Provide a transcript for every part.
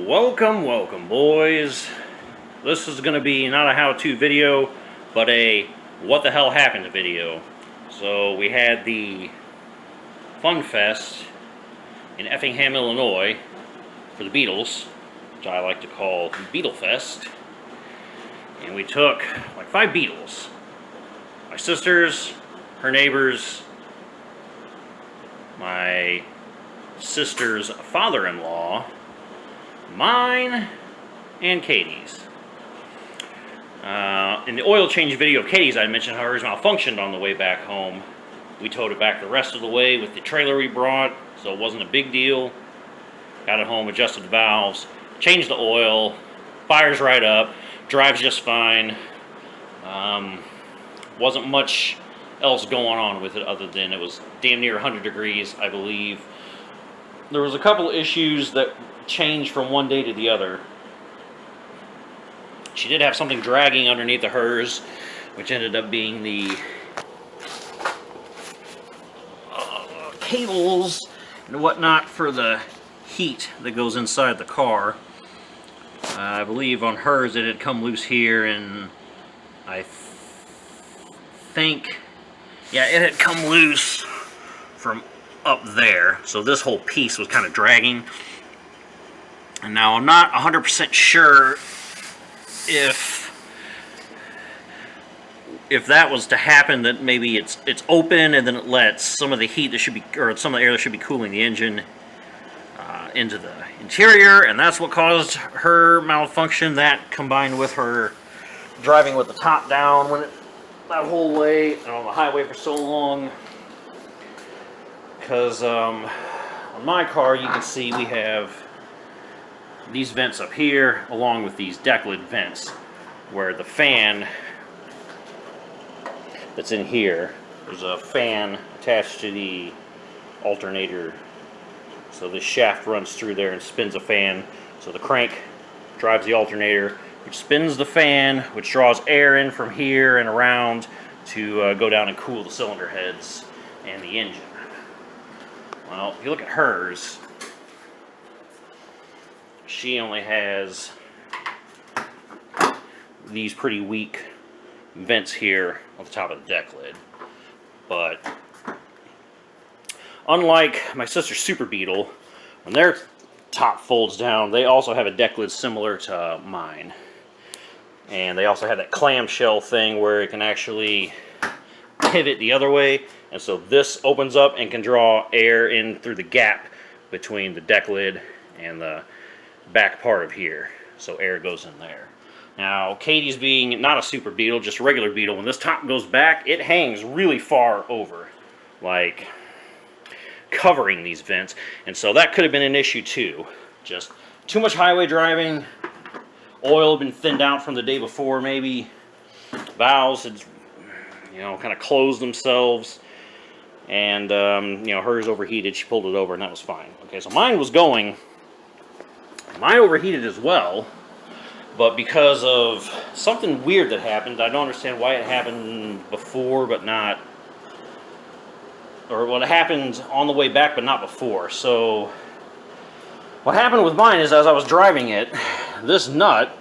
Welcome, boys. This is going to be not a how-to video, but a what the hell happened video. So we had the Fun Fest in Effingham, Illinois for the Beatles, which I like to call Beatle Fest. And we took like 5 Beatles. My sisters, her neighbors, my sister's father-in-law, mine, and Katie's. In the oil change video of Katie's, I mentioned how hers malfunctioned on the way back home. We towed it back the rest of the way with the trailer we brought, so it wasn't a big deal. Got it home, adjusted the valves, changed the oil, fires right up, drives just fine. Wasn't much else going on with it other than it was damn near 100 degrees, I believe. There was a couple of issues that changed from one day to the other. She did have something dragging underneath of hers, which ended up being the cables and whatnot for the heat that goes inside the car. I believe on hers it had come loose here, and I think, yeah, it had come loose from up there. So this whole piece was kind of dragging. And now I'm not 100% sure if that was to happen, that maybe it's open and then it lets some of the heat that should be, or some of the air that should be cooling the engine into the interior, and that's what caused her malfunction. That combined with her driving with the top down that whole way and on the highway for so long. Because on my car, you can see we have these vents up here along with these deck lid vents, where the fan that's in here, there's a fan attached to the alternator. So this shaft runs through there and spins a fan. So the crank drives the alternator, which spins the fan, which draws air in from here and around to go down and cool the cylinder heads and the engine. Well, if you look at hers, she only has these pretty weak vents here on the top of the deck lid. But unlike my sister's Super Beetle, when their top folds down, they also have a deck lid similar to mine. And they also have that clamshell thing where it can actually pivot the other way. And so this opens up and can draw air in through the gap between the deck lid and the back part of here. So air goes in there. Now, Katie's being not a Super Beetle, just a regular Beetle, when this top goes back, it hangs really far over, like covering these vents. And so that could have been an issue too. Just too much highway driving, oil had been thinned out from the day before maybe, valves had, kind of closed themselves, and hers overheated. She pulled it over and that was fine. Okay, so mine overheated as well, but because of something weird that happened. I don't understand why it happened before but not, or what happened on the way back but not before. So what happened with mine is, as I was driving it, this nut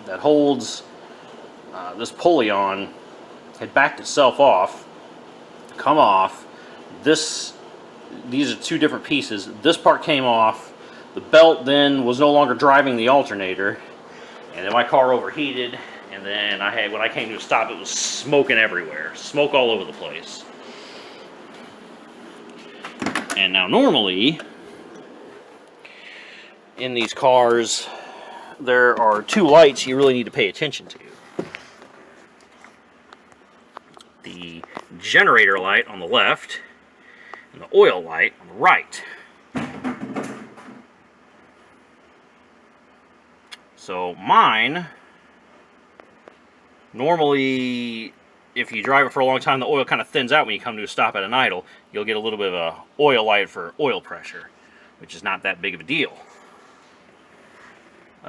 that holds this pulley on had backed itself off, come off. These are 2 different pieces. This part came off. The belt then was no longer driving the alternator, and then my car overheated, and then when I came to a stop, it was smoking everywhere. Smoke all over the place. And now normally, in these cars, there are 2 lights you really need to pay attention to. The generator light on the left, and the oil light on the right. So mine, normally, if you drive it for a long time, the oil kind of thins out when you come to a stop at an idle. You'll get a little bit of a oil light for oil pressure, which is not that big of a deal.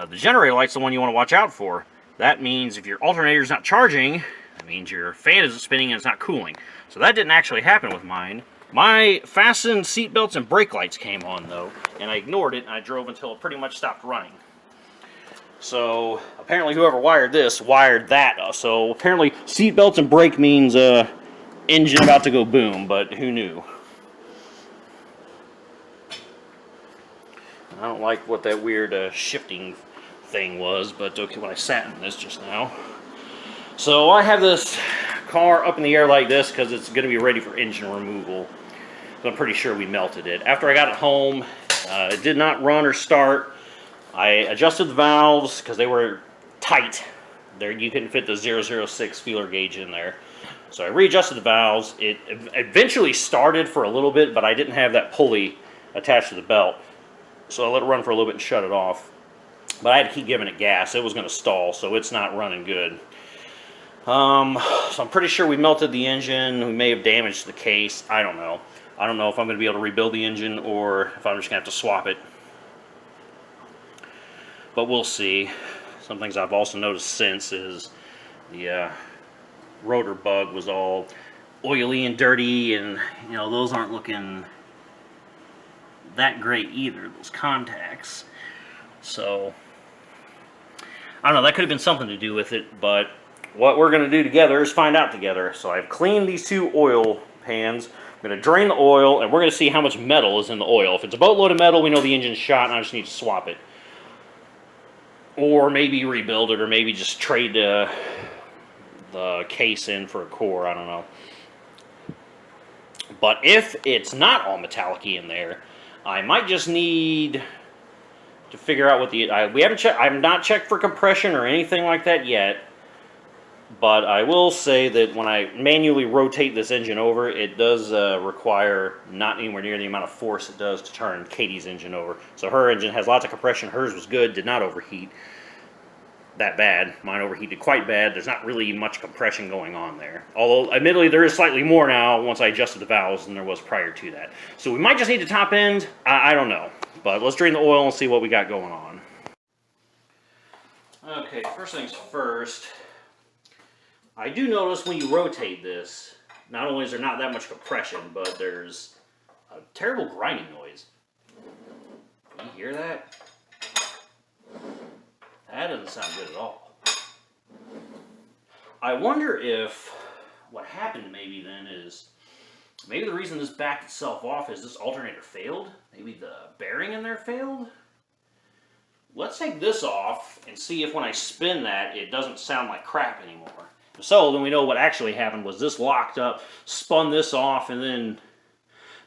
The generator light's the one you want to watch out for. That means if your alternator is not charging, that means your fan isn't spinning and it's not cooling. So that didn't actually happen with mine. My fastened seat belts and brake lights came on though, and I ignored it and I drove until it pretty much stopped running. So apparently whoever wired this wired that. So apparently seat belts and brake means engine about to go boom, but who knew? I don't like what that weird shifting thing was, but okay, when I sat in this just now. So I have this car up in the air like this because it's going to be ready for engine removal. So I'm pretty sure we melted it. After I got it home, it did not run or start. I adjusted the valves because they were tight. There, you couldn't fit the 006 feeler gauge in there. So I readjusted the valves. It eventually started for a little bit, but I didn't have that pulley attached to the belt. So I let it run for a little bit and shut it off. But I had to keep giving it gas. It was going to stall, so it's not running good. So I'm pretty sure we melted the engine. We may have damaged the case. I don't know. I don't know if I'm going to be able to rebuild the engine or if I'm just going to have to swap it. But we'll see. Some things I've also noticed since is the rotor bug was all oily and dirty, and you know, those aren't looking that great either, those contacts. So I don't know, that could have been something to do with it, but what we're going to do together is find out together. So I've cleaned these two oil pans. I'm going to drain the oil, and we're going to see how much metal is in the oil. If it's a boatload of metal, we know the engine's shot, and I just need to swap it. Or maybe rebuild it, or maybe just trade the case in for a core, I don't know. But if it's not all metallic-y in there, I might just need to figure out what the... we haven't checked. I've not checked for compression or anything like that yet. But I will say that when I manually rotate this engine over, it does require not anywhere near the amount of force it does to turn Katie's engine over. So her engine has lots of compression. Hers was good, did not overheat that bad. Mine overheated quite bad. There's not really much compression going on there. Although, admittedly, there is slightly more now once I adjusted the valves than there was prior to that. So we might just need to top end. I don't know. But let's drain the oil and see what we got going on. Okay, first things first. I do notice when you rotate this, not only is there not that much compression, but there's a terrible grinding noise. Can you hear that? That doesn't sound good at all. I wonder if what happened maybe then is, maybe the reason this backed itself off is this alternator failed. Maybe the bearing in there failed. Let's take this off and see if when I spin that, it doesn't sound like crap anymore. If so, then we know what actually happened was this locked up, spun this off, and then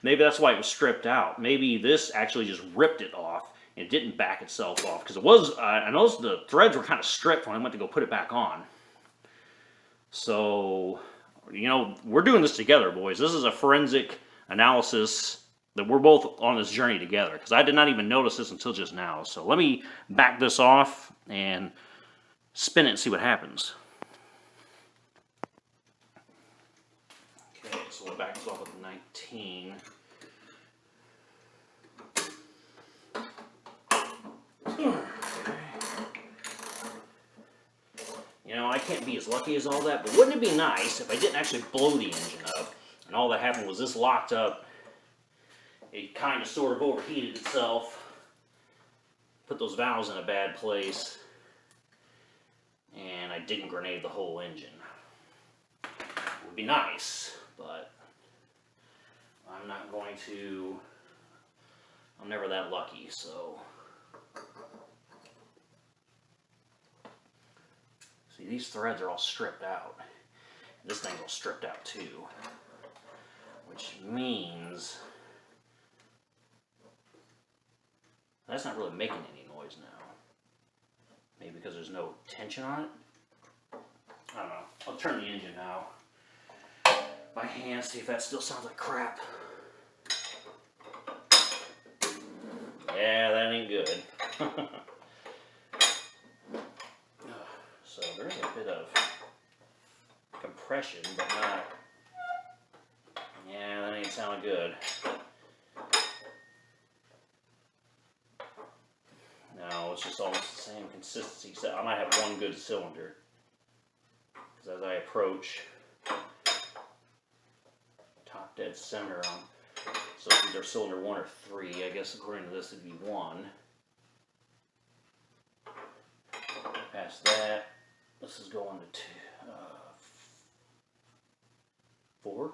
maybe that's why it was stripped out. Maybe this actually just ripped it off. It didn't back itself off because it was. I noticed the threads were kind of stripped when I went to go put it back on. So, you know, we're doing this together, boys. This is a forensic analysis that we're both on this journey together because I did not even notice this until just now. So let me back this off and spin it and see what happens. Okay, so we'll back this off with 19. You know, I can't be as lucky as all that, but wouldn't it be nice if I didn't actually blow the engine up, and all that happened was this locked up, it kind of sort of overheated itself, put those valves in a bad place, and I didn't grenade the whole engine. It would be nice, but I'm not going to, I'm never that lucky, so... See, these threads are all stripped out. This thing's all stripped out too. Which means that's not really making any noise now. Maybe because there's no tension on it? I don't know. I'll turn the engine now by hand, see if that still sounds like crap. Yeah, that ain't good. So there is a bit of compression, but not, yeah, that ain't sounding good. No, it's just almost the same consistency, except I might have one good cylinder. Because as I approach top dead center on, so it's either cylinder 1 or 3, I guess according to this it'd be 1. past that. This is going to 4.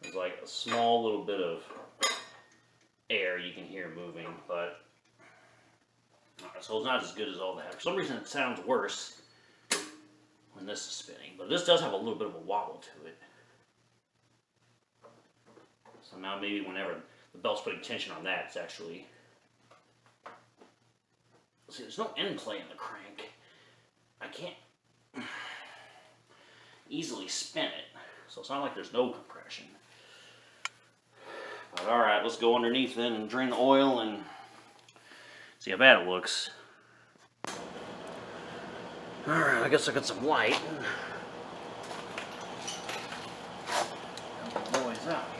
There's like a small little bit of air you can hear moving, but so it's not as good as all that. For some reason it sounds worse when this is spinning, but this does have a little bit of a wobble to it. So now maybe whenever the belt's putting tension on that, it's actually... See, there's no end play in the crank. I can't easily spin it, so it's not like there's no compression. But alright, let's go underneath then and drain the oil and see how bad it looks. Alright, I guess I got some light. Get the boys out here.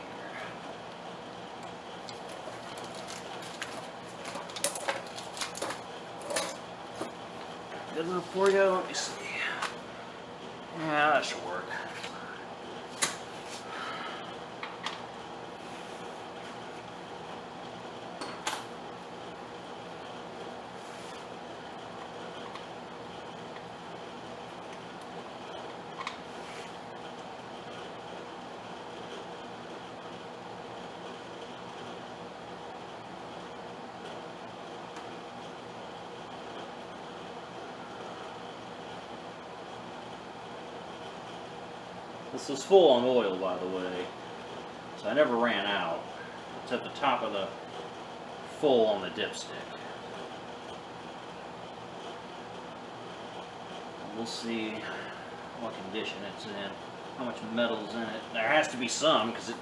Good enough for you? Let me see. Yeah, that should work. This is full on oil, by the way, so I never ran out. It's at the top of the full on the dipstick. We'll see what condition it's in, how much metal's in it. There has to be some, because it,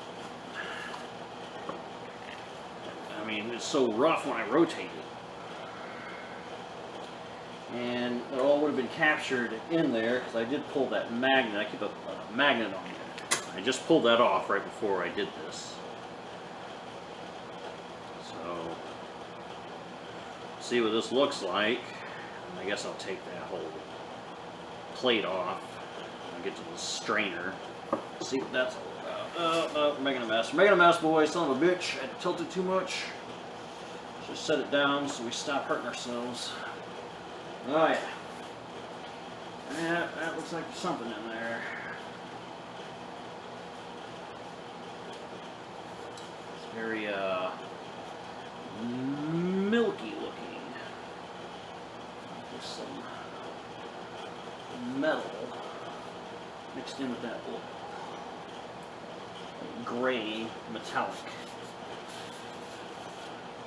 I mean, it's so rough when I rotate it. And it all would have been captured in there, because I did pull that magnet. I keep a magnet on there. I just pulled that off right before I did this. So, see what this looks like. I guess I'll take that whole plate off and get to the strainer. See what that's all about. We're making a mess. We're making a mess, boys. Son of a bitch. I tilted too much. Just set it down so we stop hurting ourselves. Oh yeah. Yeah, that looks like there's something in there. It's very milky looking. There's some metal mixed in with that oil. Gray metallic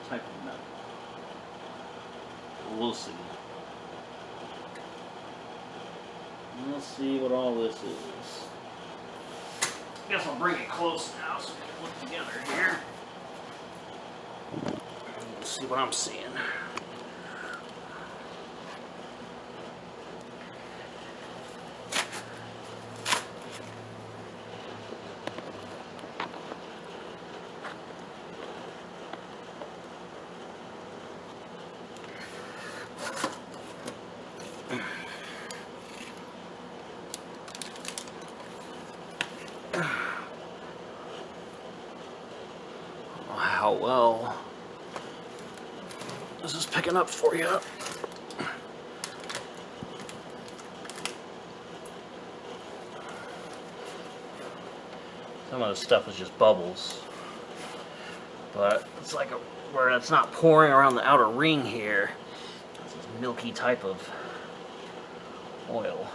type of metal. We'll see. Let's see what all this is. I guess I'll bring it close now so we can look together here. Let's see what I'm seeing. How well this is picking up for you. Some of the stuff is just bubbles, but it's like where it's not pouring around the outer ring here. It's this milky type of oil.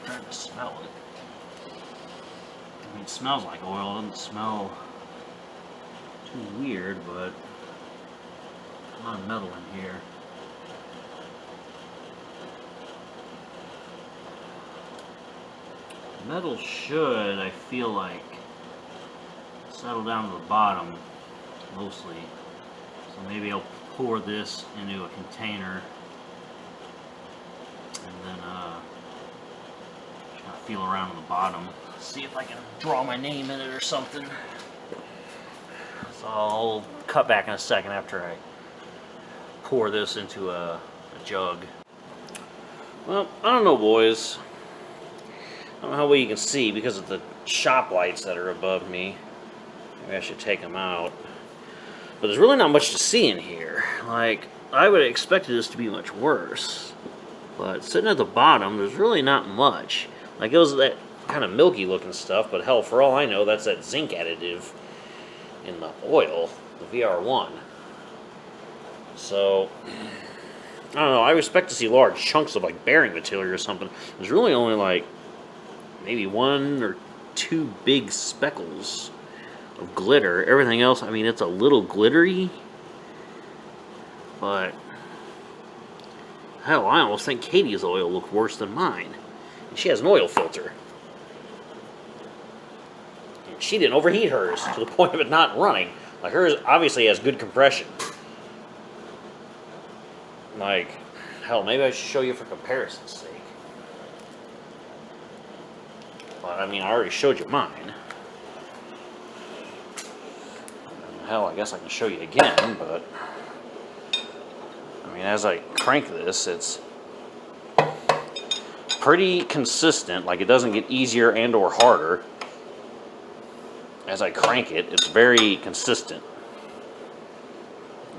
Trying to smell it. I mean, it smells like oil. It doesn't smell too weird, but a lot of metal in here. Metal should, I feel like, settle down to the bottom mostly. So maybe I'll pour this into a container and then just kind of feel around on the bottom. See if I can draw my name in it or something. So I'll cut back in a second after I pour this into a jug. Well, I don't know, boys. I don't know how well you can see because of the shop lights that are above me. Maybe I should take them out. But there's really not much to see in here. Like, I would have expected this to be much worse. But sitting at the bottom, there's really not much. Like, it was that kind of milky looking stuff, but hell, for all I know, that's that zinc additive in the oil, the VR1. So, I don't know, I expect to see large chunks of like bearing material or something. There's really only like maybe 1 or 2 big speckles of glitter. Everything else, I mean, it's a little glittery, but hell, I almost think Katie's oil looked worse than mine. And she has an oil filter. And she didn't overheat hers to the point of it not running. Like, hers obviously has good compression. Like, hell, maybe I should show you for comparison's sake. But, I mean, I already showed you mine. Hell, I guess I can show you again, but... I mean, as I crank this, it's pretty consistent. Like, it doesn't get easier and or harder. As I crank it, it's very consistent.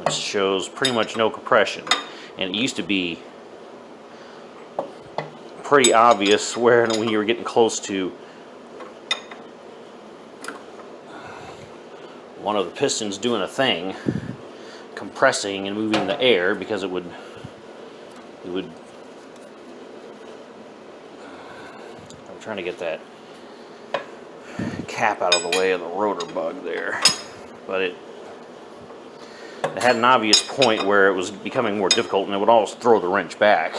It shows pretty much no compression. And it used to be pretty obvious when you were getting close to one of the pistons doing a thing, compressing and moving the air, because it would I'm trying to get that cap out of the way of the rotor bug there, but it had an obvious point where it was becoming more difficult, and it would always throw the wrench back,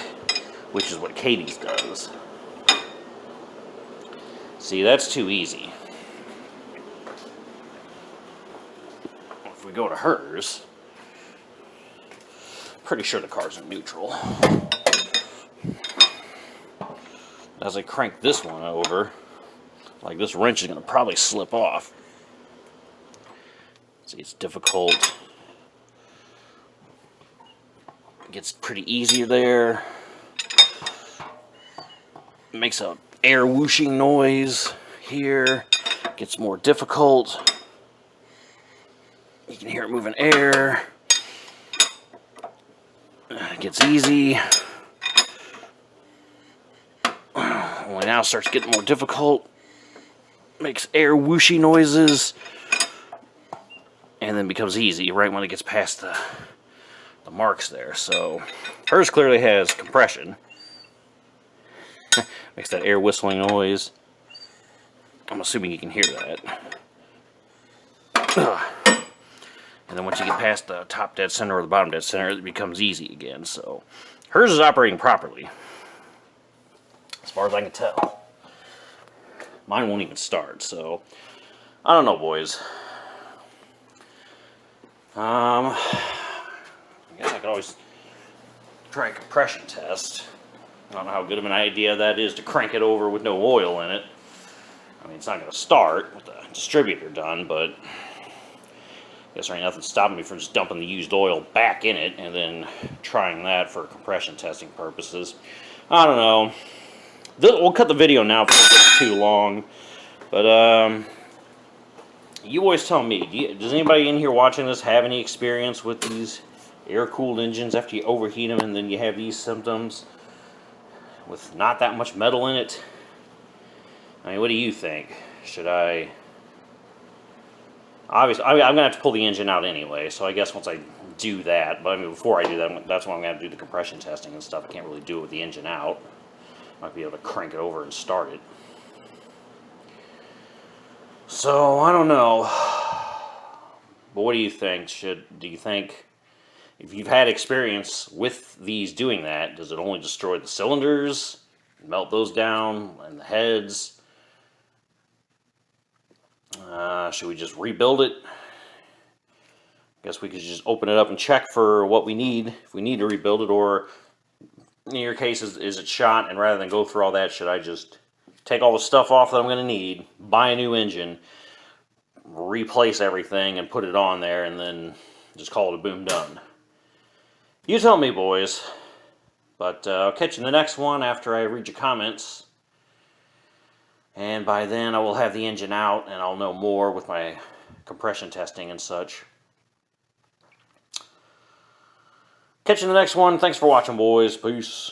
which is what Katie's does. See, that's too easy. If we go to hers, pretty sure the car's in neutral. As I crank this one over, like, this wrench is going to probably slip off. See, it's difficult. It gets pretty easy there. It makes a air whooshing noise here. It gets more difficult. You can hear it moving air. It gets easy. Only now starts getting more difficult. Makes air whooshy noises. And then becomes easy right when it gets past the marks there. So hers clearly has compression. Makes that air whistling noise. I'm assuming you can hear that. And then once you get past the top dead center or the bottom dead center, it becomes easy again. So hers is operating properly, as far as I can tell. Mine won't even start, so I don't know, boys. I guess I could always try a compression test. I don't know how good of an idea that is to crank it over with no oil in it. I mean, it's not going to start with the distributor done, but I guess there ain't nothing stopping me from just dumping the used oil back in it and then trying that for compression testing purposes. I don't know. We'll cut the video now before it gets too long. But, you always tell me, does anybody in here watching this have any experience with these air-cooled engines after you overheat them and then you have these symptoms with not that much metal in it? I mean, what do you think? Should I... Obviously, I'm going to have to pull the engine out anyway, so I guess once I do that, but I mean, before I do that, that's when I'm going to do the compression testing and stuff. I can't really do it with the engine out. Might be able to crank it over and start it. So, I don't know. But what do you think? Do you think, if you've had experience with these doing that, does it only destroy the cylinders, melt those down, and the heads? Should we just rebuild it? Guess we could just open it up and check for what we need, if we need to rebuild it, or in your case, is it shot, and rather than go through all that, should I just take all the stuff off that I'm going to need, buy a new engine, replace everything, and put it on there, and then just call it a boom done? You tell me, boys. But I'll catch you in the next one after I read your comments. And by then I will have the engine out and I'll know more with my compression testing and such. Catch you in the next one. Thanks for watching, boys. Peace.